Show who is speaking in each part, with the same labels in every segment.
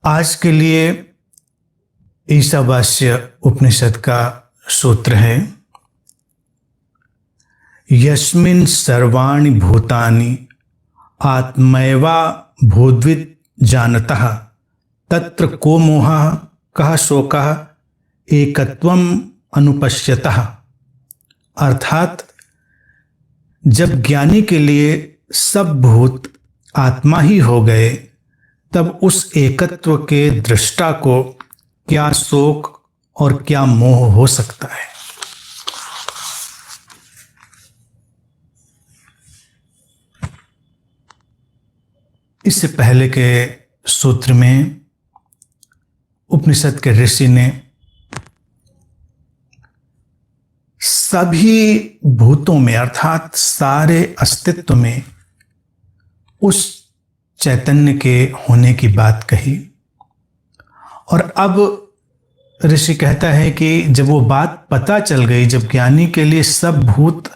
Speaker 1: आज के लिए ईशावास्य उपनिषद का सूत्र है, यस्मिन् सर्वाणि भूतानि आत्मैवा भूद्वित् जानतः तत्र को मोहः कः शोकः एकत्वम् अनुपश्यतः। अर्थात जब ज्ञानी के लिए सब भूत आत्मा ही हो गए, तब उस एकत्व के दृष्टा को क्या शोक और क्या मोह हो सकता है। इससे पहले के सूत्र में उपनिषद के ऋषि ने सभी भूतों में अर्थात सारे अस्तित्व में उस चैतन्य के होने की बात कही। और अब ऋषि कहता है कि जब वो बात पता चल गई, जब ज्ञानी के लिए सब भूत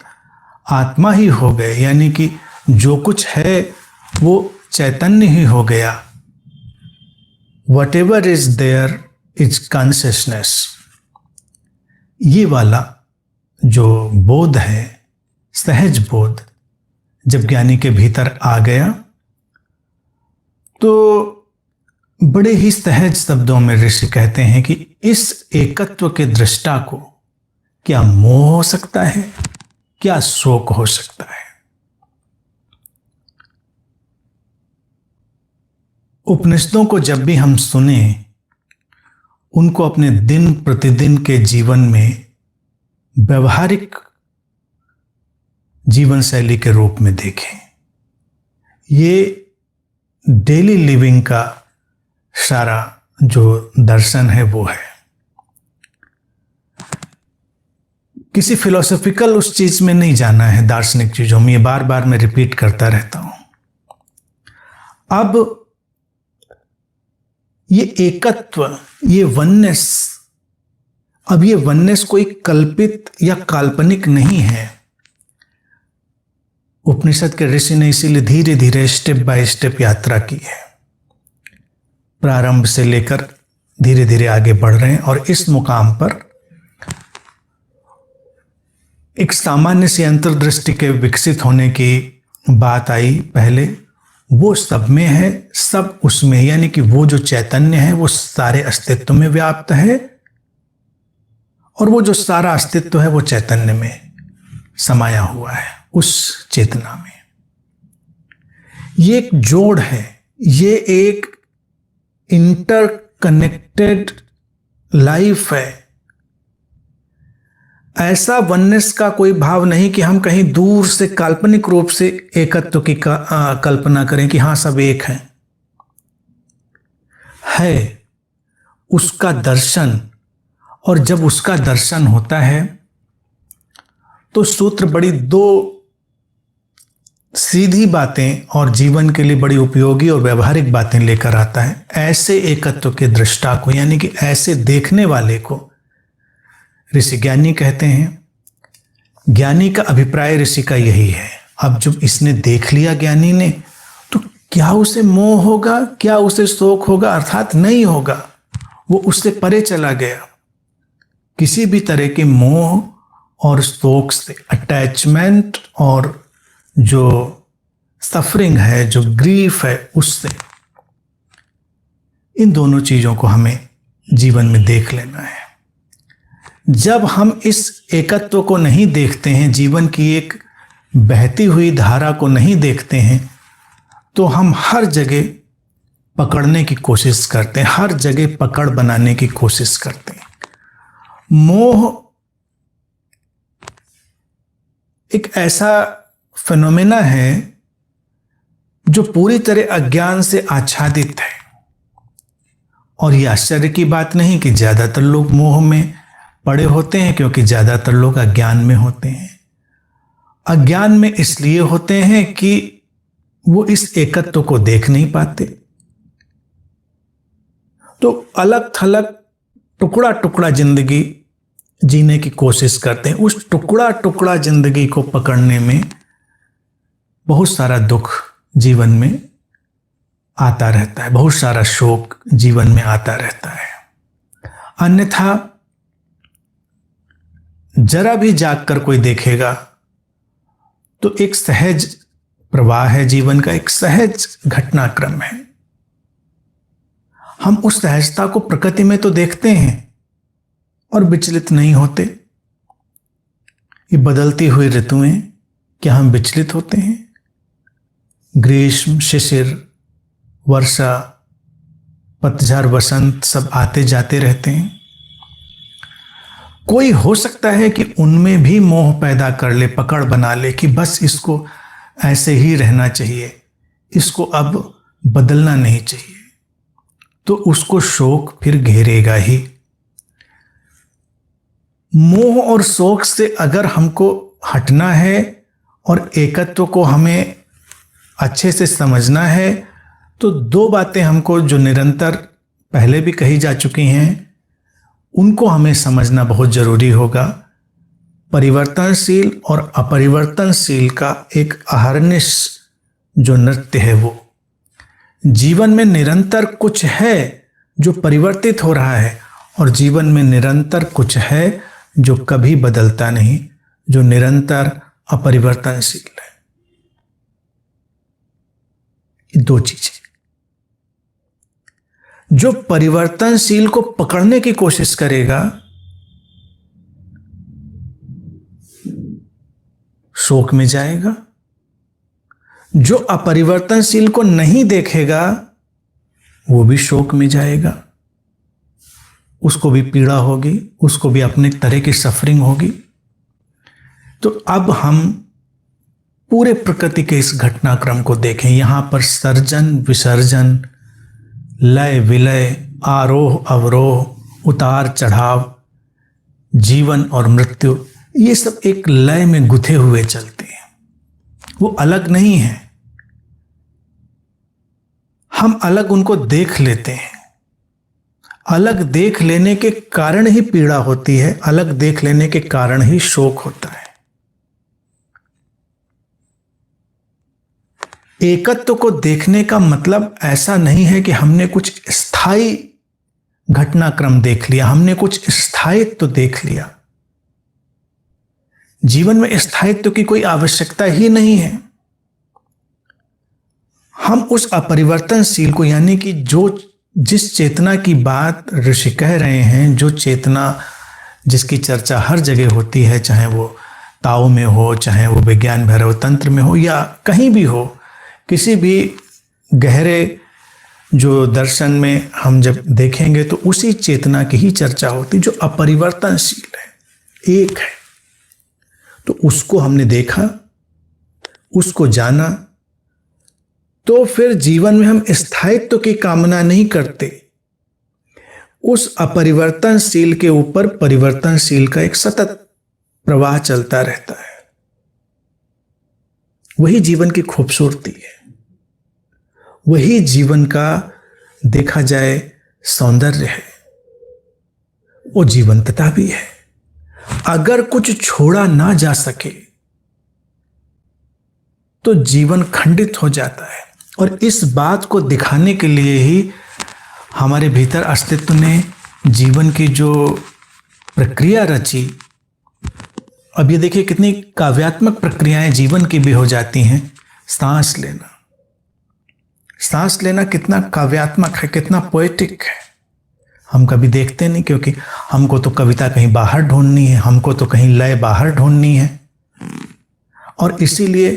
Speaker 1: आत्मा ही हो गए, यानी कि जो कुछ है वो चैतन्य ही हो गया, whatever is there is consciousness, ये वाला जो बोध है, सहज बोध, जब ज्ञानी के भीतर आ गया तो बड़े ही सहज शब्दों में ऋषि कहते हैं कि इस एकत्व के दृष्टा को क्या मोह हो सकता है, क्या शोक हो सकता है। उपनिषदों को जब भी हम सुने, उनको अपने दिन प्रतिदिन के जीवन में व्यवहारिक जीवन शैली के रूप में देखें। ये डेली लिविंग का सारा जो दर्शन है वो है। किसी फिलोसॉफिकल उस चीज में नहीं जाना है, दार्शनिक चीजों में, ये बार बार मैं रिपीट करता रहता हूं। अब ये एकत्व, ये वननेस, अब ये वननेस कोई कल्पित या काल्पनिक नहीं है। उपनिषद के ऋषि ने इसीलिए धीरे धीरे स्टेप बाय स्टेप यात्रा की है, प्रारंभ से लेकर धीरे धीरे आगे बढ़ रहे हैं। और इस मुकाम पर एक सामान्य सी अंतर्दृष्टि के विकसित होने की बात आई पहले, वो सब में है, सब उसमें, यानी कि वो जो चैतन्य है वो सारे अस्तित्व में व्याप्त है, और वो जो सारा अस्तित्व है वो चैतन्य में समाया हुआ है, उस चेतना में। ये एक जोड़ है, ये एक इंटरकनेक्टेड लाइफ है। ऐसा वननेस का कोई भाव नहीं कि हम कहीं दूर से काल्पनिक रूप से एकत्व की कल्पना करें कि हाँ सब एक है उसका दर्शन। और जब उसका दर्शन होता है तो सूत्र बड़ी दो सीधी बातें और जीवन के लिए बड़ी उपयोगी और व्यवहारिक बातें लेकर आता है। ऐसे एकत्व के दृष्टा को, यानी कि ऐसे देखने वाले को ऋषि ज्ञानी कहते हैं। ज्ञानी का अभिप्राय ऋषि का यही है। अब जब इसने देख लिया ज्ञानी ने, तो क्या उसे मोह होगा, क्या उसे शोक होगा? अर्थात नहीं होगा, वो उससे परे चला गया। किसी भी तरह के मोह और शोक से, अटैचमेंट और जो सफरिंग है, जो ग्रीफ है, उससे, इन दोनों चीजों को हमें जीवन में देख लेना है। जब हम इस एकत्व को नहीं देखते हैं, जीवन की एक बहती हुई धारा को नहीं देखते हैं, तो हम हर जगह पकड़ने की कोशिश करते हैं, हर जगह पकड़ बनाने की कोशिश करते हैं। मोह एक ऐसा फिनोमेना है जो पूरी तरह अज्ञान से आच्छादित है। और यह आश्चर्य की बात नहीं कि ज्यादातर लोग मोह में पड़े होते हैं, क्योंकि ज्यादातर लोग अज्ञान में होते हैं। अज्ञान में इसलिए होते हैं कि वो इस एकत्व को देख नहीं पाते, तो अलग थलग टुकड़ा टुकड़ा जिंदगी जीने की कोशिश करते हैं। उस टुकड़ा टुकड़ा जिंदगी को पकड़ने में बहुत सारा दुख जीवन में आता रहता है, बहुत सारा शोक जीवन में आता रहता है। अन्यथा जरा भी जागकर कोई देखेगा तो एक सहज प्रवाह है जीवन का, एक सहज घटनाक्रम है। हम उस सहजता को प्रकृति में तो देखते हैं और विचलित नहीं होते। ये बदलती हुई ऋतुएं, क्या हम विचलित होते हैं? ग्रीष्म, शिशिर, वर्षा, पतझड़, वसंत सब आते जाते रहते हैं। कोई हो सकता है कि उनमें भी मोह पैदा कर ले, पकड़ बना ले कि बस इसको ऐसे ही रहना चाहिए, इसको अब बदलना नहीं चाहिए, तो उसको शोक फिर घेरेगा ही। मोह और शोक से अगर हमको हटना है और एकत्व को हमें अच्छे से समझना है तो दो बातें हमको जो निरंतर पहले भी कही जा चुकी हैं उनको हमें समझना बहुत जरूरी होगा। परिवर्तनशील और अपरिवर्तनशील का एक अहर्निश जो नृत्य है, वो जीवन में निरंतर कुछ है जो परिवर्तित हो रहा है और जीवन में निरंतर कुछ है जो कभी बदलता नहीं, जो निरंतर अपरिवर्तनशील है। ये दो चीजें। जो परिवर्तनशील को पकड़ने की कोशिश करेगा शोक में जाएगा, जो अपरिवर्तनशील को नहीं देखेगा वो भी शोक में जाएगा, उसको भी पीड़ा होगी, उसको भी अपने तरह की सफरिंग होगी। तो अब हम पूरे प्रकृति के इस घटनाक्रम को देखें। यहां पर सर्जन विसर्जन, लय विलय, आरोह अवरोह, उतार चढ़ाव, जीवन और मृत्यु, ये सब एक लय में गुथे हुए चलते हैं, वो अलग नहीं है। हम अलग उनको देख लेते हैं। अलग देख लेने के कारण ही पीड़ा होती है, अलग देख लेने के कारण ही शोक होता है। एकत्व को देखने का मतलब ऐसा नहीं है कि हमने कुछ स्थायी घटनाक्रम देख लिया, हमने कुछ स्थायित्व देख लिया। जीवन में स्थायित्व की कोई आवश्यकता ही नहीं है। हम उस अपरिवर्तनशील को, यानी कि जो जिस चेतना की बात ऋषि कह रहे हैं, जो चेतना जिसकी चर्चा हर जगह होती है, चाहे वो ताओ में हो, चाहे वो विज्ञान भैरव तंत्र में हो या कहीं भी हो, किसी भी गहरे जो दर्शन में हम जब देखेंगे तो उसी चेतना की ही चर्चा होती जो अपरिवर्तनशील है, एक है। तो उसको हमने देखा, उसको जाना, तो फिर जीवन में हम स्थायित्व की कामना नहीं करते। उस अपरिवर्तनशील के ऊपर परिवर्तनशील का एक सतत प्रवाह चलता रहता है। वही जीवन की खूबसूरती है, वही जीवन का देखा जाए सौंदर्य है, वो जीवंतता भी है। अगर कुछ छोड़ा ना जा सके तो जीवन खंडित हो जाता है। और इस बात को दिखाने के लिए ही हमारे भीतर अस्तित्व ने जीवन की जो प्रक्रिया रची। अब ये देखिए कितनी काव्यात्मक प्रक्रियाएं जीवन की भी हो जाती हैं। सांस लेना, सांस लेना कितना काव्यात्मक है, कितना पोएटिक है। हम कभी देखते नहीं, क्योंकि हमको तो कविता कहीं बाहर ढूंढनी है, हमको तो कहीं लय बाहर ढूंढनी है। और इसीलिए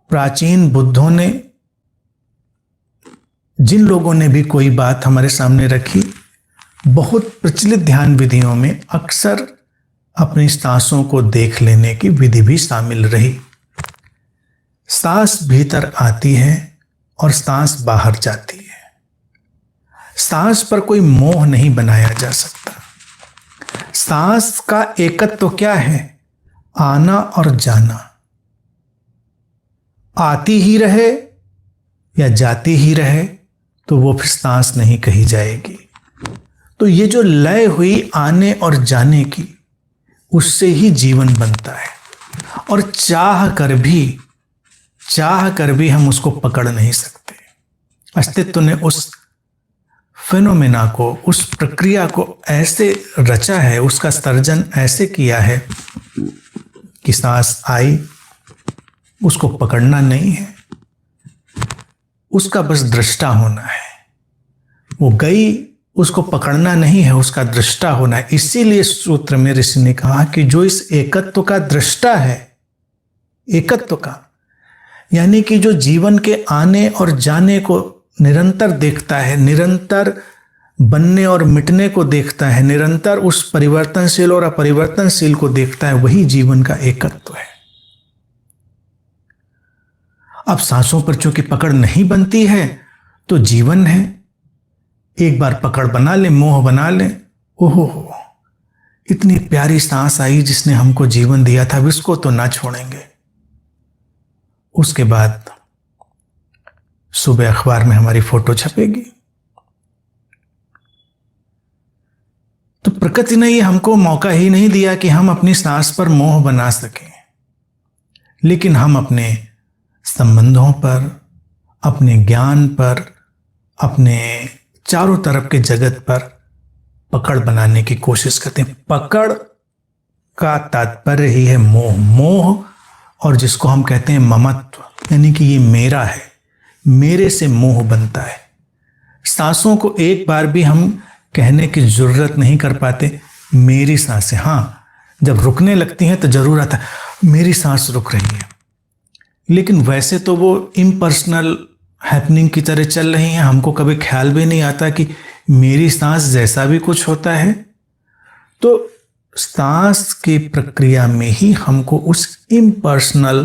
Speaker 1: प्राचीन बुद्धों ने, जिन लोगों ने भी कोई बात हमारे सामने रखी, बहुत प्रचलित ध्यान विधियों में अक्सर अपनी सांसों को देख लेने की विधि भी शामिल रही। सांस भीतर आती है और सांस बाहर जाती है। सांस पर कोई मोह नहीं बनाया जा सकता। सांस का एकत्व क्या है? आना और जाना। आती ही रहे या जाती ही रहे तो वो फिर सांस नहीं कही जाएगी। तो ये जो लय हुई आने और जाने की, उससे ही जीवन बनता है। और चाह कर भी चाह कर भी हम उसको पकड़ नहीं सकते। अस्तित्व ने उस फेनोमेना को, उस प्रक्रिया को ऐसे रचा है, उसका सर्जन ऐसे किया है कि सांस आई, उसको पकड़ना नहीं है, उसका बस दृष्टा होना है। वो गई, उसको पकड़ना नहीं है, उसका दृष्टा होना है। इसीलिए सूत्र में ऋषि ने कहा कि जो इस एकत्व का दृष्टा है, एकत्व का यानी कि जो जीवन के आने और जाने को निरंतर देखता है, निरंतर बनने और मिटने को देखता है, निरंतर उस परिवर्तनशील और अपरिवर्तनशील को देखता है, वही जीवन का एकत्व है। अब सांसों पर चूंकि पकड़ नहीं बनती है तो जीवन है। एक बार पकड़ बना ले, मोह बना ले, ओहो हो, इतनी प्यारी सांस आई जिसने हमको जीवन दिया था, अब इसको तो ना छोड़ेंगे। उसके बाद सुबह अखबार में हमारी फोटो छपेगी। तो प्रकृति ने ये हमको मौका ही नहीं दिया कि हम अपनी सांस पर मोह बना सकें, लेकिन हम अपने संबंधों पर, अपने ज्ञान पर, अपने चारों तरफ के जगत पर पकड़ बनाने की कोशिश करते हैं। पकड़ का तात्पर्य ही है मोह। मोह, और जिसको हम कहते हैं ममत्व, यानी कि ये मेरा है, मेरे से मोह बनता है। सांसों को एक बार भी हम कहने की जरूरत नहीं कर पाते, मेरी सांसें। हाँ, जब रुकने लगती हैं तो जरूर आता है मेरी सांस रुक रही है, लेकिन वैसे तो वो इम्पर्सनल हैपनिंग की तरह चल रही हैं। हमको कभी ख्याल भी नहीं आता कि मेरी सांस जैसा भी कुछ होता है। तो सांस की प्रक्रिया में ही हमको उस इम्पर्सनल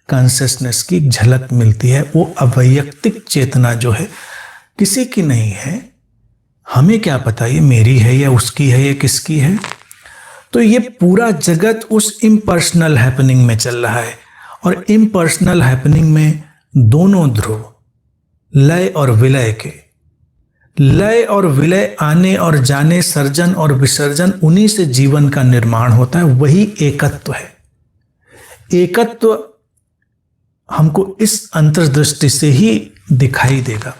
Speaker 1: कॉन्शियसनेस की झलक मिलती है। वो अवैयक्तिक चेतना जो है, किसी की नहीं है, हमें क्या पता ये मेरी है या उसकी है या किसकी है। तो ये पूरा जगत उस इम्पर्सनल हैपनिंग में चल रहा है, और इम्पर्सनल हैपनिंग में दोनों ध्रुव, लय और विलय के, लय और विलय, आने और जाने, सर्जन और विसर्जन, उन्हीं से जीवन का निर्माण होता है। वही एकत्व है। एकत्व हमको इस अंतर्दृष्टि से ही दिखाई देगा।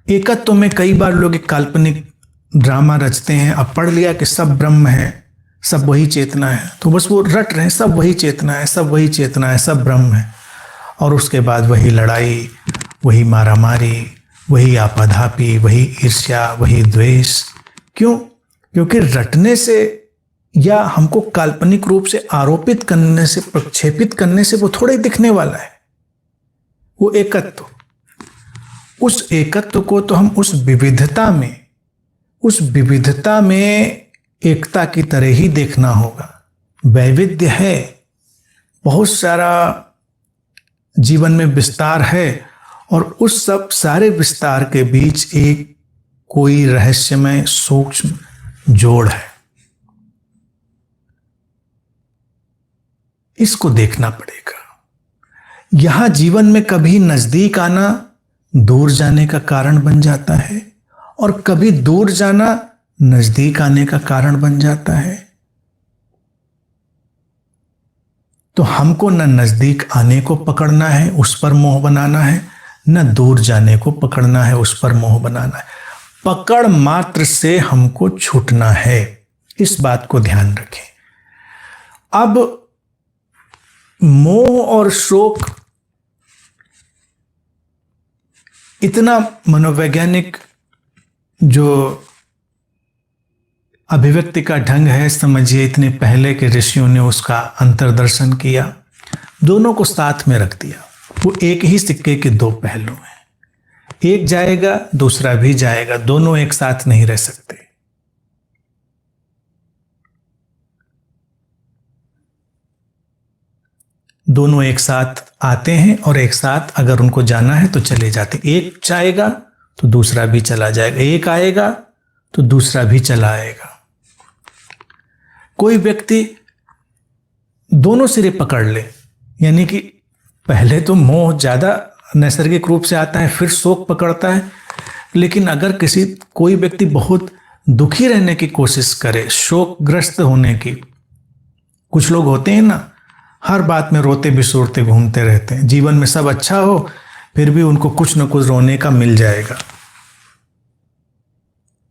Speaker 1: एकत्व में कई बार लोग एक काल्पनिक ड्रामा रचते हैं। अब पढ़ लिया कि सब ब्रह्म है, सब वही चेतना है, तो बस वो रट रहे हैं सब वही चेतना है, सब वही चेतना है, सब ब्रह्म है। और उसके बाद वही लड़ाई, वही मारामारी, वही आपाधापी, वही ईर्ष्या, वही द्वेष। क्यों? क्योंकि रटने से या हमको काल्पनिक रूप से आरोपित करने से, प्रक्षेपित करने से वो थोड़े दिखने वाला है। वो एकत्व, उस एकत्व को तो हम उस विविधता में एकता की तरह ही देखना होगा। वैविध्य है, बहुत सारा जीवन में विस्तार है, और उस सब सारे विस्तार के बीच एक कोई रहस्यमय सूक्ष्म जोड़ है। इसको देखना पड़ेगा। यहां जीवन में कभी नजदीक आना दूर जाने का कारण बन जाता है, और कभी दूर जाना नजदीक आने का कारण बन जाता है। तो हमको न नजदीक आने को पकड़ना है, उस पर मोह बनाना है, न दूर जाने को पकड़ना है, उस पर मोह बनाना है। पकड़ मात्र से हमको छूटना है। इस बात को ध्यान रखें। अब मोह और शोक इतना मनोवैज्ञानिक जो अभिव्यक्ति का ढंग है, समझिए इतने पहले के ऋषियों ने उसका अंतर्दर्शन किया, दोनों को साथ में रख दिया। वो एक ही सिक्के के दो पहलू हैं, एक जाएगा दूसरा भी जाएगा, दोनों एक साथ नहीं रह सकते। दोनों एक साथ आते हैं और एक साथ अगर उनको जाना है तो चले जाते। एक जाएगा तो दूसरा भी चला जाएगा, एक आएगा तो दूसरा भी चला आएगा। कोई व्यक्ति दोनों सिरे पकड़ ले, यानी कि पहले तो मोह ज्यादा नैसर्गिक रूप से आता है, फिर शोक पकड़ता है। लेकिन अगर कोई व्यक्ति बहुत दुखी रहने की कोशिश करे, शोकग्रस्त होने की, कुछ लोग होते हैं ना, हर बात में रोते बिसुरते घूमते रहते हैं। जीवन में सब अच्छा हो फिर भी उनको कुछ न कुछ रोने का मिल जाएगा।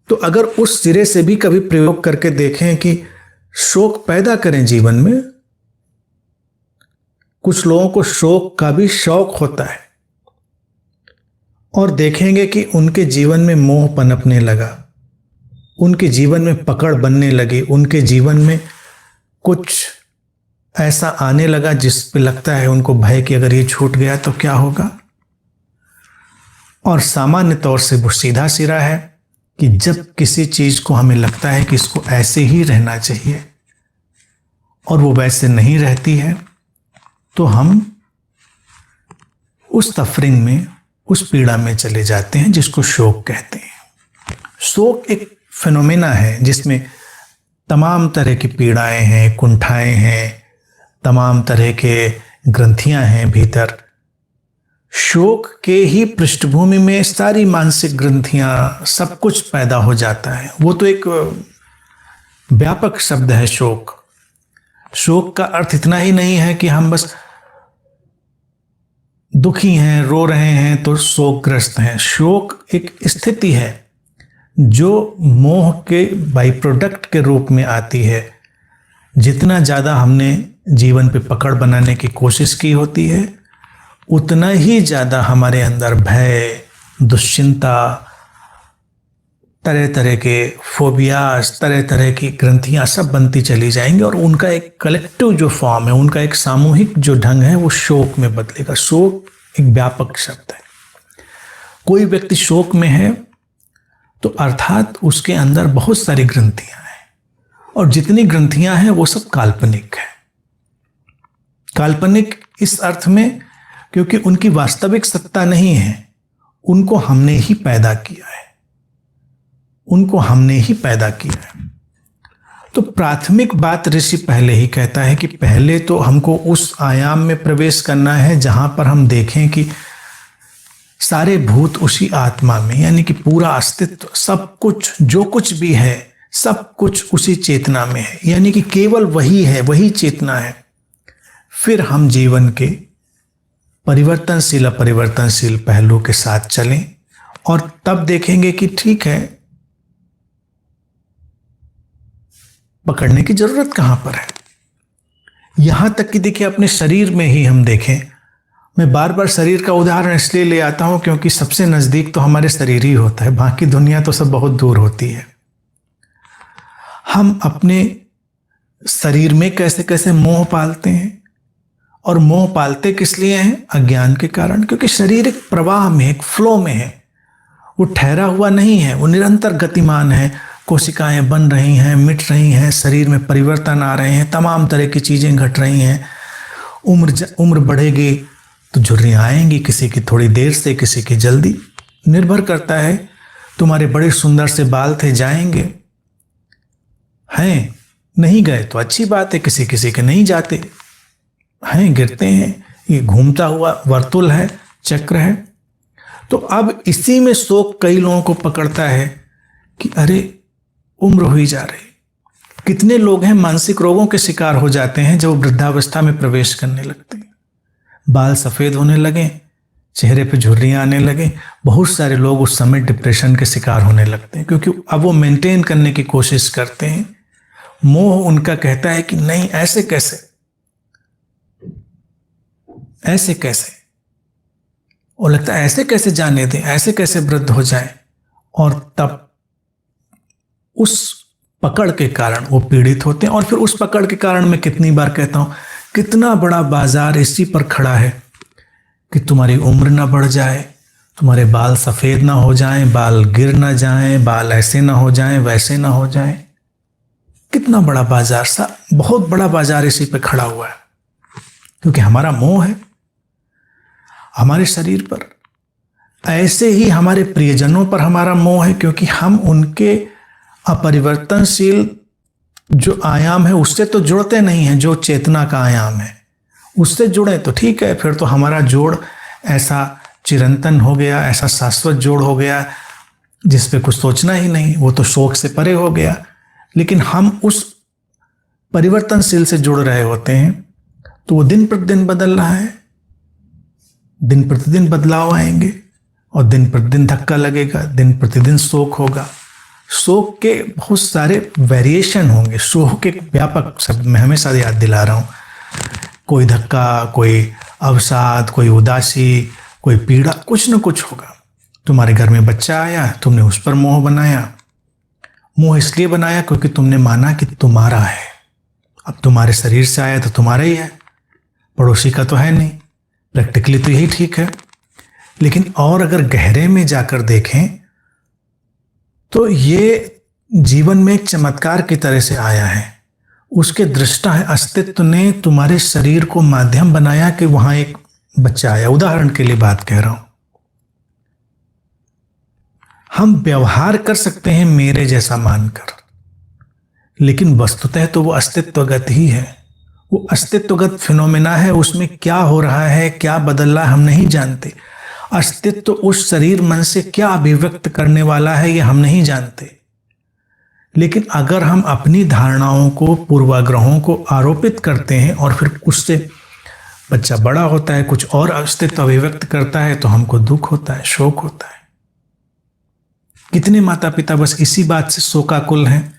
Speaker 1: तो अगर उस सिरे से भी कभी प्रयोग करके देखें कि शोक पैदा करें जीवन में। कुछ लोगों को शोक का भी शौक होता है और देखेंगे कि उनके जीवन में मोह पनपने लगा, उनके जीवन में पकड़ बनने लगी, उनके जीवन में कुछ ऐसा आने लगा जिस पे लगता है उनको भय कि अगर ये छूट गया तो क्या होगा। और सामान्य तौर से वो सीधा सिरा है कि जब किसी चीज को हमें लगता है कि इसको ऐसे ही रहना चाहिए और वो वैसे नहीं रहती है तो हम उस सफरिंग में, उस पीड़ा में चले जाते हैं जिसको शोक कहते हैं। शोक एक फिनोमेना है जिसमें तमाम तरह की पीड़ाएं हैं, कुंठाएं हैं, तमाम तरह के ग्रंथियां हैं भीतर। शोक के ही पृष्ठभूमि में सारी मानसिक ग्रंथियां, सब कुछ पैदा हो जाता है। वो तो एक व्यापक शब्द है शोक। शोक का अर्थ इतना ही नहीं है कि हम बस दुखी हैं, रो रहे हैं तो शोकग्रस्त हैं। शोक एक स्थिति है जो मोह के बाई प्रोडक्ट के रूप में आती है। जितना ज़्यादा हमने जीवन पे पकड़ बनाने की कोशिश की होती है उतना ही ज़्यादा हमारे अंदर भय, दुश्चिंता, तरह तरह के फोबियाज, तरह तरह की ग्रंथियां सब बनती चली जाएंगी और उनका एक कलेक्टिव जो फॉर्म है, उनका एक सामूहिक जो ढंग है वो शोक में बदलेगा। शोक एक व्यापक शब्द है। कोई व्यक्ति शोक में है तो अर्थात उसके अंदर बहुत सारी ग्रंथियां हैं और जितनी ग्रंथियां हैं वो सब काल्पनिक है। काल्पनिक इस अर्थ में क्योंकि उनकी वास्तविक सत्ता नहीं है, उनको हमने ही पैदा किया है, उनको हमने ही पैदा किया है। तो प्राथमिक बात ऋषि पहले ही कहता है कि पहले तो हमको उस आयाम में प्रवेश करना है जहां पर हम देखें कि सारे भूत उसी आत्मा में, यानी कि पूरा अस्तित्व, सब कुछ जो कुछ भी है सब कुछ उसी चेतना में है, यानी कि केवल वही है, वही चेतना है। फिर हम जीवन के परिवर्तनशील अपरिवर्तनशील पहलू के साथ चलें और तब देखेंगे कि ठीक है, पकड़ने की जरूरत कहां पर है। यहां तक कि देखिए अपने शरीर में ही हम देखें, मैं बार बार शरीर का उदाहरण इसलिए ले आता हूं क्योंकि सबसे नजदीक तो हमारे शरीर ही होता है, बाकी दुनिया तो सब बहुत दूर होती है। हम अपने शरीर में कैसे कैसे मोह पालते हैं और मोह पालते किस लिए हैं? अज्ञान के कारण। क्योंकि शरीर एक प्रवाह में, एक फ्लो में है, वो ठहरा हुआ नहीं है, वो निरंतर गतिमान है। कोशिकाएं बन रही हैं, मिट रही हैं, शरीर में परिवर्तन आ रहे हैं, तमाम तरह की चीजें घट रही हैं। उम्र बढ़ेगी तो झुर्रियां आएंगी, किसी की थोड़ी देर से, किसी की जल्दी, निर्भर करता है। तुम्हारे बड़े सुंदर से बाल थे, जाएंगे, हैं नहीं गए तो अच्छी बात है, किसी किसी के नहीं जाते हैं, गिरते हैं। ये घूमता हुआ वर्तुल है, चक्र है। तो अब इसी में शोक कई लोगों को पकड़ता है कि अरे उम्र हुई जा रही। कितने लोग हैं मानसिक रोगों के शिकार हो जाते हैं जब वृद्धावस्था में प्रवेश करने लगते हैं, बाल सफेद होने लगे, चेहरे पे झुर्रियां आने लगे। बहुत सारे लोग उस समय डिप्रेशन के शिकार होने लगते हैं क्योंकि अब वो मेंटेन करने की कोशिश करते हैं। मोह उनका कहता है कि नहीं, ऐसे कैसे, ऐसे कैसे, और लगता है ऐसे कैसे जाने दें, ऐसे कैसे वृद्ध हो जाए। और तब उस पकड़ के कारण वो पीड़ित होते हैं। और फिर उस पकड़ के कारण मैं कितनी बार कहता हूं, कितना बड़ा बाजार इसी पर खड़ा है कि तुम्हारी उम्र ना बढ़ जाए, तुम्हारे बाल सफेद ना हो जाएं, बाल गिर ना जाएं, बाल ऐसे ना हो जाएं, वैसे ना हो जाएं। कितना बड़ा बाजार, सा बहुत बड़ा बाजार इसी पे खड़ा हुआ है क्योंकि हमारा मोह है हमारे शरीर पर। ऐसे ही हमारे प्रियजनों पर हमारा मोह है क्योंकि हम उनके अपरिवर्तनशील जो आयाम है उससे तो जुड़ते नहीं हैं। जो चेतना का आयाम है उससे जुड़े तो ठीक है, फिर तो हमारा जोड़ ऐसा चिरंतन हो गया, ऐसा शाश्वत जोड़ हो गया जिस पे कुछ सोचना ही नहीं, वो तो शोक से परे हो गया। लेकिन हम उस परिवर्तनशील से जुड़ रहे होते हैं तो वो दिन प्रतिदिन बदल रहा है, दिन प्रतिदिन बदलाव आएंगे और दिन प्रतिदिन धक्का लगेगा, दिन प्रतिदिन शोक होगा। शोक के बहुत सारे वेरिएशन होंगे। शोक एक व्यापक शब्द मैं हमेशा याद दिला रहा हूँ। कोई धक्का, कोई अवसाद, कोई उदासी, कोई पीड़ा, कुछ न कुछ होगा। तुम्हारे घर में बच्चा आया, तुमने उस पर मोह बनाया। मोह इसलिए बनाया क्योंकि तुमने माना कि तुम्हारा है। अब तुम्हारे शरीर से आया तो तुम्हारा ही है, पड़ोसी का तो है नहीं। प्रैक्टिकली तो यही ठीक है, लेकिन और अगर गहरे में जाकर देखें तो ये जीवन में एक चमत्कार की तरह से आया है। उसके दृष्टा है अस्तित्व ने तुम्हारे शरीर को माध्यम बनाया कि वहां एक बच्चा आया। उदाहरण के लिए बात कह रहा हूं, हम व्यवहार कर सकते हैं मेरे जैसा मानकर, लेकिन वस्तुतः तो वो अस्तित्वगत ही है। वो अस्तित्वगत फिनोमेना है। उसमें क्या हो रहा है, क्या बदल रहा है, हम नहीं जानते। अस्तित्व उस शरीर मन से क्या अभिव्यक्त करने वाला है, ये हम नहीं जानते। लेकिन अगर हम अपनी धारणाओं को, पूर्वाग्रहों को आरोपित करते हैं और फिर उससे बच्चा बड़ा होता है, कुछ और अस्तित्व अभिव्यक्त करता है, तो हमको दुख होता है, शोक होता है। कितने माता पिता बस इसी बात से शोकाकुल हैं,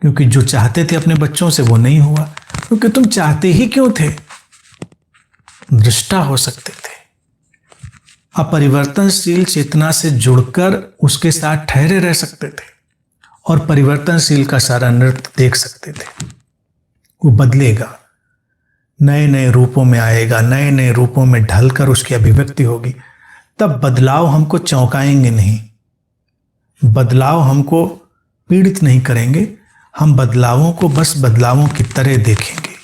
Speaker 1: क्योंकि जो चाहते थे अपने बच्चों से वो नहीं हुआ। क्योंकि तुम चाहते ही क्यों थे? दृष्टा हो सकते थे, अपरिवर्तनशील चेतना से जुड़कर उसके साथ ठहरे रह सकते थे और परिवर्तनशील का सारा नृत्य देख सकते थे। वो बदलेगा, नए नए रूपों में आएगा, नए नए रूपों में ढलकर उसकी अभिव्यक्ति होगी। तब बदलाव हमको चौंकाएंगे नहीं, बदलाव हमको पीड़ित नहीं करेंगे। हम बदलावों को बस बदलावों की तरह देखेंगे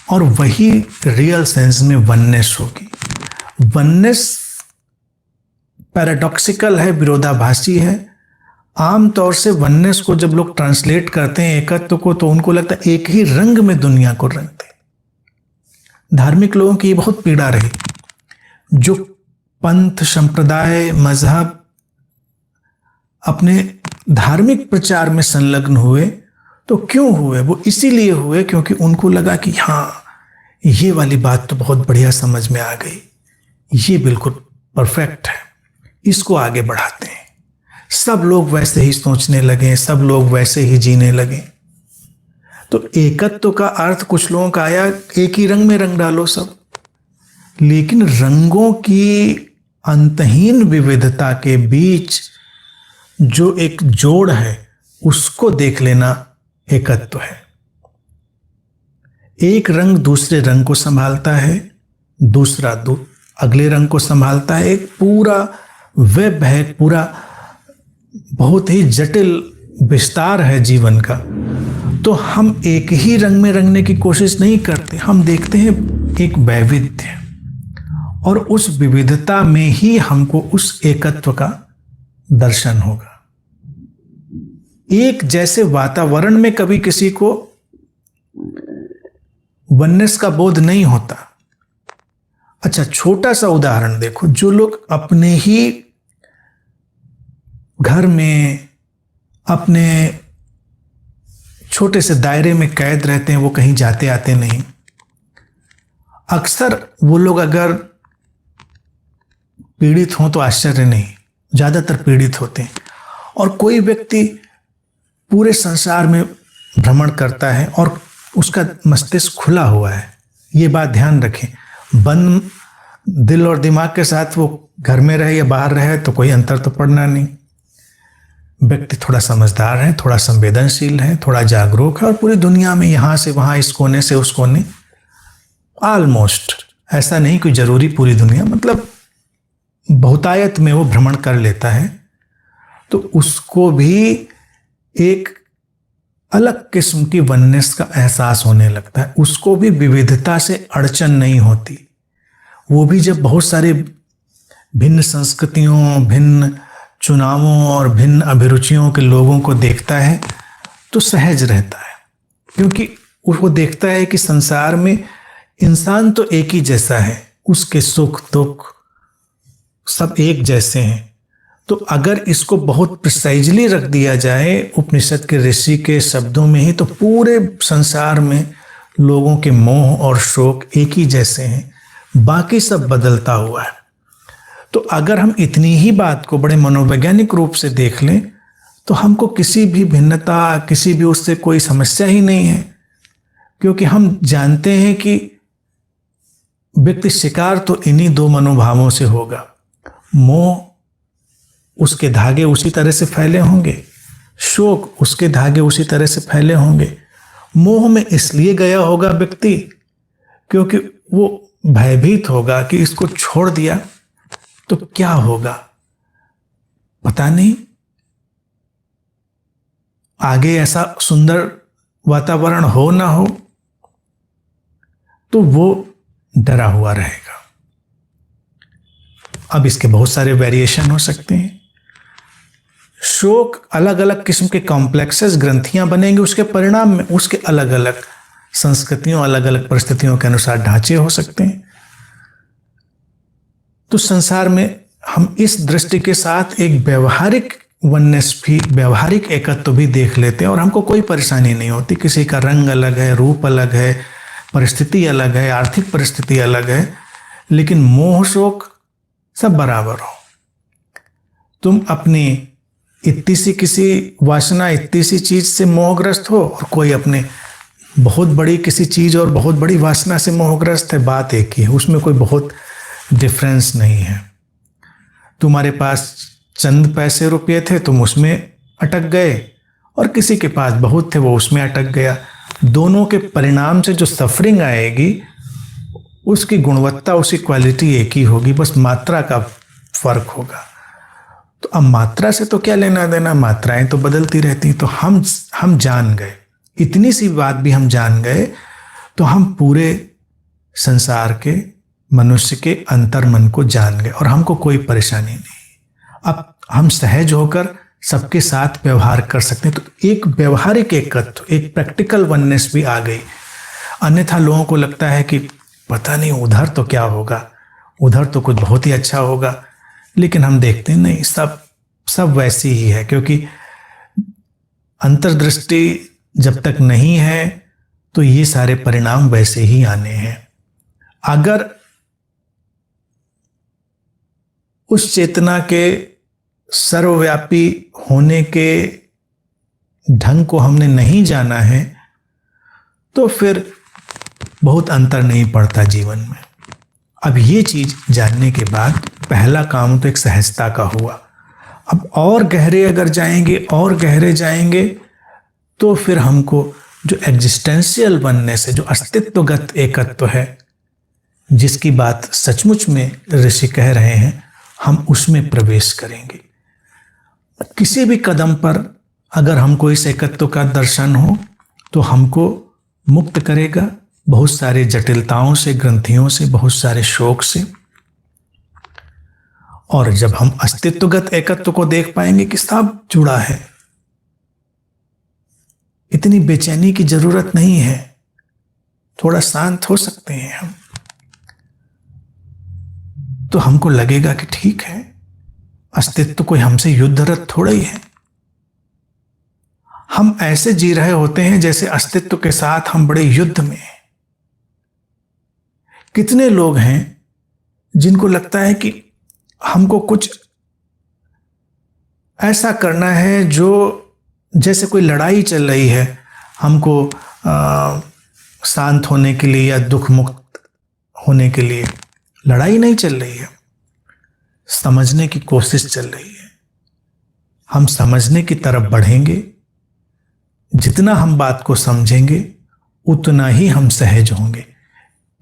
Speaker 1: और वही रियल सेंस में वननेस होगी। वननेस पैराडॉक्सिकल है, विरोधाभासी है। आमतौर से वननेस को जब लोग ट्रांसलेट करते हैं एकत्व को, तो उनको लगता है एक ही रंग में दुनिया को रंगते। धार्मिक लोगों की ये बहुत पीड़ा रही। जो पंथ, संप्रदाय, मजहब अपने धार्मिक प्रचार में संलग्न हुए, तो क्यों हुए? वो इसीलिए हुए क्योंकि उनको लगा कि हाँ, ये वाली बात तो बहुत बढ़िया समझ में आ गई, ये बिल्कुल परफेक्ट है, इसको आगे बढ़ाते हैं। सब लोग वैसे ही सोचने लगे, सब लोग वैसे ही जीने लगे। तो एकत्व का अर्थ कुछ लोगों का आया, एक ही रंग में रंग डालो सब। लेकिन रंगों की अंतहीन विविधता के बीच जो एक जोड़ है, उसको देख लेना एकत्व है। एक रंग दूसरे रंग को संभालता है, दूसरा अगले रंग को संभालता है। एक पूरा वेब है, पूरा बहुत ही जटिल विस्तार है जीवन का। तो हम एक ही रंग में रंगने की कोशिश नहीं करते, हम देखते हैं एक वैविध्य, और उस विविधता में ही हमको उस एकत्व का दर्शन होगा। एक जैसे वातावरण में कभी किसी को वननेस का बोध नहीं होता। अच्छा, छोटा सा उदाहरण देखो। जो लोग अपने ही घर में, अपने छोटे से दायरे में कैद रहते हैं, वो कहीं जाते आते नहीं। अक्सर वो लोग अगर पीड़ित हों तो आश्चर्य नहीं, ज़्यादातर पीड़ित होते हैं। और कोई व्यक्ति पूरे संसार में भ्रमण करता है और उसका मस्तिष्क खुला हुआ है, ये बात ध्यान रखें। बंद दिल और दिमाग के साथ वो घर में रहे या बाहर रहे तो कोई अंतर तो पड़ना नहीं। व्यक्ति थोड़ा समझदार है, थोड़ा संवेदनशील है, थोड़ा जागरूक है, और पूरी दुनिया में यहाँ से वहाँ, इस कोने से उस कोने, ऑलमोस्ट, ऐसा नहीं कोई जरूरी पूरी दुनिया, मतलब बहुतायत में वो भ्रमण कर लेता है। तो उसको भी एक अलग किस्म की वननेस का एहसास होने लगता है। उसको भी विविधता से अड़चन नहीं होती। वो भी जब बहुत सारे भिन्न संस्कृतियों, भिन्न चुनावों और भिन्न अभिरुचियों के लोगों को देखता है तो सहज रहता है, क्योंकि वो देखता है कि संसार में इंसान तो एक ही जैसा है, उसके सुख दुख सब एक जैसे हैं। तो अगर इसको बहुत प्रिसाइजली रख दिया जाए उपनिषद के ऋषि के शब्दों में ही, तो पूरे संसार में लोगों के मोह और शोक एक ही जैसे हैं, बाकी सब बदलता हुआ है। तो अगर हम इतनी ही बात को बड़े मनोवैज्ञानिक रूप से देख लें तो हमको किसी भी भिन्नता, किसी भी उससे कोई समस्या ही नहीं है, क्योंकि हम जानते हैं कि व्यक्ति शिकार तो इन्हीं दो मनोभावों से होगा। मोह, उसके धागे उसी तरह से फैले होंगे, शोक, उसके धागे उसी तरह से फैले होंगे। मोह में इसलिए गया होगा व्यक्ति क्योंकि वो भयभीत होगा कि इसको छोड़ दिया तो क्या होगा, पता नहीं आगे ऐसा सुंदर वातावरण हो ना हो, तो वो डरा हुआ रहेगा। अब इसके बहुत सारे वेरिएशन हो सकते हैं। शोक, अलग अलग किस्म के कॉम्प्लेक्सेस, ग्रंथियां बनेंगी, उसके परिणाम में उसके अलग अलग संस्कृतियों, अलग अलग परिस्थितियों के अनुसार ढांचे हो सकते हैं। तो संसार में हम इस दृष्टि के साथ एक व्यवहारिक वननेस भी, व्यवहारिक एकत्व भी देख लेते हैं और हमको कोई परेशानी नहीं होती। किसी का रंग अलग है, रूप अलग है, परिस्थिति अलग है, आर्थिक परिस्थिति अलग है, लेकिन मोह शोक सब बराबर हो। तुम अपनी इतनी सी किसी वासना, इतनी सी चीज से मोहग्रस्त हो और कोई अपने बहुत बड़ी किसी चीज और बहुत बड़ी वासना से मोहग्रस्त है, बात एक ही है, उसमें कोई बहुत डिफरेंस नहीं है। तुम्हारे पास चंद पैसे रुपये थे, तुम उसमें अटक गए, और किसी के पास बहुत थे, वो उसमें अटक गया। दोनों के परिणाम से जो सफरिंग आएगी उसकी गुणवत्ता, उसकी क्वालिटी एक ही होगी, बस मात्रा का फर्क होगा। तो अब मात्रा से तो क्या लेना देना, मात्राएं तो बदलती रहती। तो हम जान गए, इतनी सी बात भी हम जान गए तो हम पूरे संसार के, मनुष्य के अंतर्मन को जान गए और हमको कोई परेशानी नहीं। अब हम सहज होकर सबके साथ व्यवहार कर सकते हैं। तो एक व्यवहारिक एकत्व, एक प्रैक्टिकल वननेस भी आ गई। अन्यथा लोगों को लगता है कि पता नहीं उधर तो क्या होगा, उधर तो कुछ बहुत ही अच्छा होगा, लेकिन हम देखते हैं नहीं, सब वैसी ही है, क्योंकि अंतर्दृष्टि जब तक नहीं है तो ये सारे परिणाम वैसे ही आने हैं। अगर उस चेतना के सर्वव्यापी होने के ढंग को हमने नहीं जाना है तो फिर बहुत अंतर नहीं पड़ता जीवन में। अब ये चीज जानने के बाद पहला काम तो एक सहजता का हुआ। अब और गहरे अगर जाएंगे और गहरे जाएंगे तो फिर हमको जो एग्जिस्टेंशियल वननेस है, जो अस्तित्वगत एकत्व है, जिसकी बात सचमुच में ऋषि कह रहे हैं, हम उसमें प्रवेश करेंगे। किसी भी कदम पर अगर हमको इस एकत्व का दर्शन हो तो हमको मुक्त करेगा बहुत सारे जटिलताओं से, ग्रंथियों से, बहुत सारे शोक से। और जब हम अस्तित्वगत एकत्व को देख पाएंगे कि सब जुड़ा है, इतनी बेचैनी की जरूरत नहीं है, थोड़ा शांत हो सकते हैं हम, तो हमको लगेगा कि ठीक है, अस्तित्व कोई हमसे युद्धरत थोड़ा ही है। हम ऐसे जी रहे होते हैं जैसे अस्तित्व के साथ हम बड़े युद्ध में हैं। कितने लोग हैं जिनको लगता है कि हमको कुछ ऐसा करना है जो जैसे कोई लड़ाई चल रही है, हमको शांत होने के लिए या दुख मुक्त होने के लिए। लड़ाई नहीं चल रही है, समझने की कोशिश चल रही है। हम समझने की तरफ बढ़ेंगे, जितना हम बात को समझेंगे उतना ही हम सहज होंगे।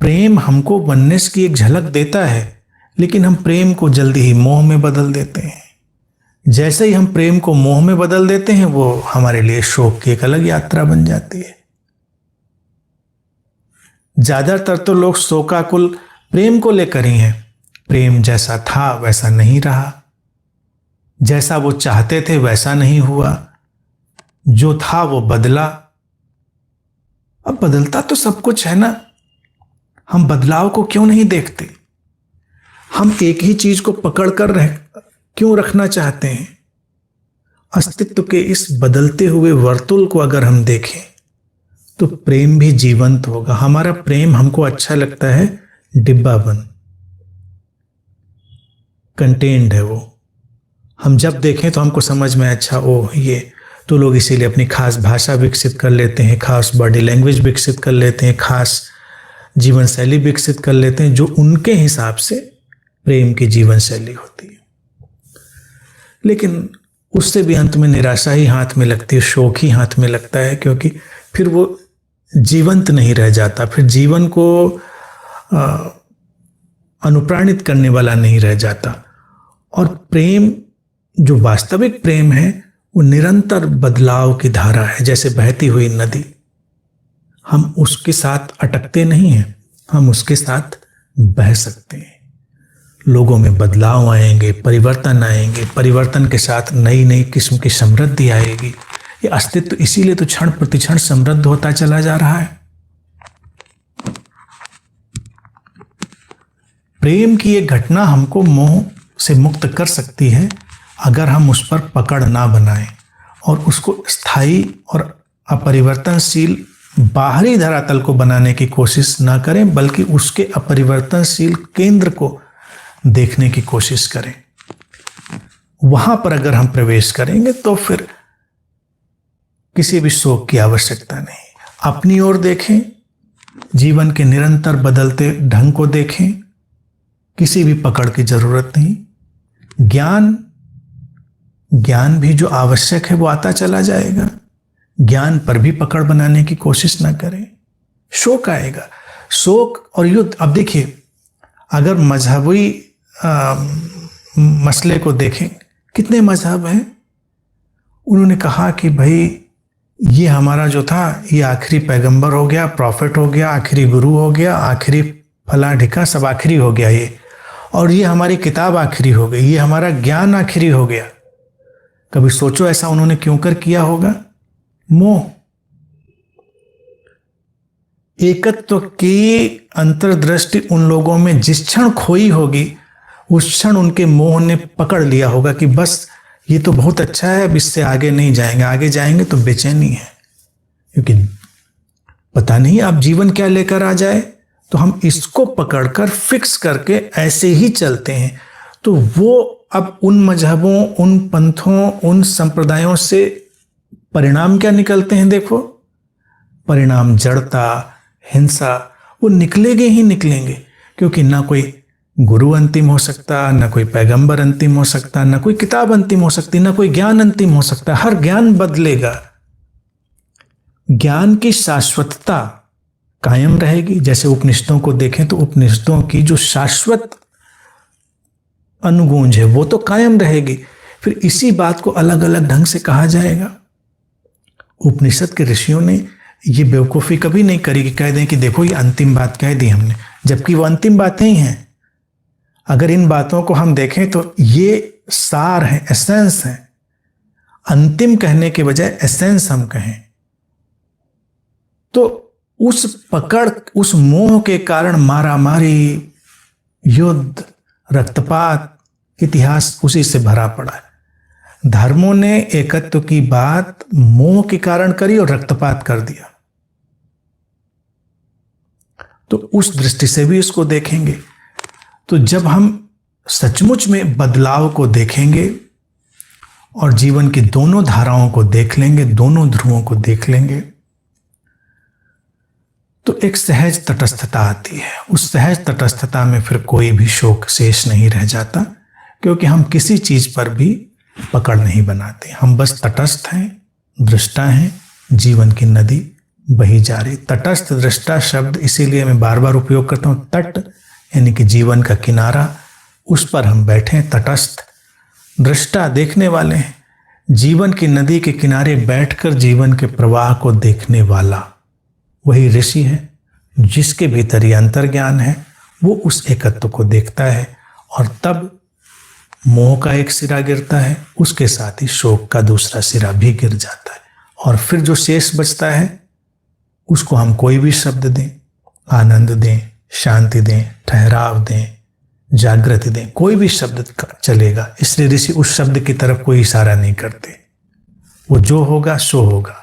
Speaker 1: प्रेम हमको वननेस की एक झलक देता है, लेकिन हम प्रेम को जल्दी ही मोह में बदल देते हैं। जैसे ही हम प्रेम को मोह में बदल देते हैं, वो हमारे लिए शोक की एक अलग यात्रा बन जाती है। ज्यादातर तो लोग शोकाकुल प्रेम को लेकर ही हैं। प्रेम जैसा था वैसा नहीं रहा, जैसा वो चाहते थे वैसा नहीं हुआ, जो था वो बदला। अब बदलता तो सब कुछ है ना, हम बदलाव को क्यों नहीं देखते? हम एक ही चीज को पकड़ कर क्यों रखना चाहते हैं? अस्तित्व के इस बदलते हुए वर्तुल को अगर हम देखें तो प्रेम भी जीवंत होगा। हमारा प्रेम हमको अच्छा लगता है डिब्बा बंद, कंटेन्ड है वो। हम जब देखें तो हमको समझ में अच्छा ओह ये, तो लोग इसीलिए अपनी खास भाषा विकसित कर लेते हैं, खास बॉडी लैंग्वेज विकसित कर लेते हैं, खास जीवन शैली विकसित कर लेते हैं जो उनके हिसाब से प्रेम की जीवन शैली होती है। लेकिन उससे भी अंत में निराशा ही हाथ में लगती है, शोक ही हाथ में लगता है, क्योंकि फिर वो जीवंत नहीं रह जाता, फिर जीवन को अनुप्राणित करने वाला नहीं रह जाता। और प्रेम, जो वास्तविक प्रेम है, वो निरंतर बदलाव की धारा है, जैसे बहती हुई नदी। हम उसके साथ अटकते नहीं हैं, हम उसके साथ बह सकते हैं। लोगों में बदलाव आएंगे, परिवर्तन आएंगे, परिवर्तन के साथ नई नई किस्म की समृद्धि आएगी। ये अस्तित्व इसीलिए तो क्षण प्रतिक्षण समृद्ध होता चला जा रहा है। प्रेम की एक घटना हमको मोह से मुक्त कर सकती है अगर हम उस पर पकड़ ना बनाएं और उसको स्थायी और अपरिवर्तनशील बाहरी धरातल को बनाने की कोशिश ना करें, बल्कि उसके अपरिवर्तनशील केंद्र को देखने की कोशिश करें। वहां पर अगर हम प्रवेश करेंगे तो फिर किसी भी शोक की आवश्यकता नहीं। अपनी ओर देखें, जीवन के निरंतर बदलते ढंग को देखें, किसी भी पकड़ की जरूरत नहीं। ज्ञान भी जो आवश्यक है वो आता चला जाएगा। ज्ञान पर भी पकड़ बनाने की कोशिश ना करें, शोक आएगा। शोक और युद्ध, अब देखिए, अगर मजहबी मसले को देखें, कितने मजहब हैं, उन्होंने कहा कि भाई ये हमारा जो था ये आखिरी पैगंबर हो गया, प्रॉफिट हो गया, आखिरी गुरु हो गया, आखिरी फला ढिका, सब आखिरी हो गया ये, और ये हमारी किताब आखिरी हो गई, ये हमारा ज्ञान आखिरी हो गया। कभी सोचो ऐसा उन्होंने क्यों कर किया होगा? मोह। एकत्व की अंतर्दृष्टि उन लोगों में जिस क्षण खोई होगी, उस क्षण उनके मोह ने पकड़ लिया होगा कि बस ये तो बहुत अच्छा है, अब इससे आगे नहीं जाएंगे, आगे जाएंगे तो बेचैनी है, क्योंकि पता नहीं अब जीवन क्या लेकर आ जाए। तो हम इसको पकड़कर फिक्स करके ऐसे ही चलते हैं। तो वो अब उन मजहबों, उन पंथों, उन संप्रदायों से परिणाम क्या निकलते हैं? देखो, परिणाम जड़ता, हिंसा, वो निकलेंगे ही निकलेंगे, क्योंकि ना कोई गुरु अंतिम हो सकता, ना कोई पैगंबर अंतिम हो सकता, ना कोई किताब अंतिम हो सकती, ना कोई ज्ञान अंतिम हो सकता। हर ज्ञान बदलेगा। ज्ञान की शाश्वतता कायम रहेगी। जैसे उपनिषदों को देखें तो उपनिषदों की जो शाश्वत अनुगूंज है वो तो कायम रहेगी। फिर इसी बात को अलग अलग ढंग से कहा जाएगा। उपनिषद के ऋषियों ने ये बेवकूफ़ी कभी नहीं करी कि कह दें कि देखो ये अंतिम बात कह दी हमने, जबकि वो अंतिम बातें ही हैं। अगर इन बातों को हम देखें तो ये सार है, एसेंस है। अंतिम कहने के बजाय एसेंस हम कहें तो उस पकड़, उस मोह के कारण मारामारी, युद्ध, रक्तपात, इतिहास उसी से भरा पड़ा है। धर्मों ने एकत्व की बात मोह के कारण करी और रक्तपात कर दिया। तो उस दृष्टि से भी इसको देखेंगे। तो जब हम सचमुच में बदलाव को देखेंगे और जीवन की दोनों धाराओं को देख लेंगे, दोनों ध्रुवों को देख लेंगे, तो एक सहज तटस्थता आती है। उस सहज तटस्थता में फिर कोई भी शोक शेष नहीं रह जाता, क्योंकि हम किसी चीज पर भी पकड़ नहीं बनाते। हम बस तटस्थ हैं, दृष्टा हैं, जीवन की नदी बही जा रही। तटस्थ दृष्टा शब्द इसीलिए मैं बार बार उपयोग करता हूँ। तट यानी कि जीवन का किनारा, उस पर हम बैठे, तटस्थ। दृष्टा देखने वाले हैं, जीवन की नदी के किनारे बैठकर जीवन के प्रवाह को देखने वाला वही ऋषि है, जिसके भीतर ये अंतर्ज्ञान है। वो उस एकत्व को देखता है और तब मोह का एक सिरा गिरता है, उसके साथ ही शोक का दूसरा सिरा भी गिर जाता है। और फिर जो शेष बचता है उसको हम कोई भी शब्द दें, आनंद दें, शांति दें, ठहराव दें, जागृति दें, कोई भी शब्द चलेगा। इसलिए ऋषि उस शब्द की तरफ कोई इशारा नहीं करते। वो जो होगा सो होगा।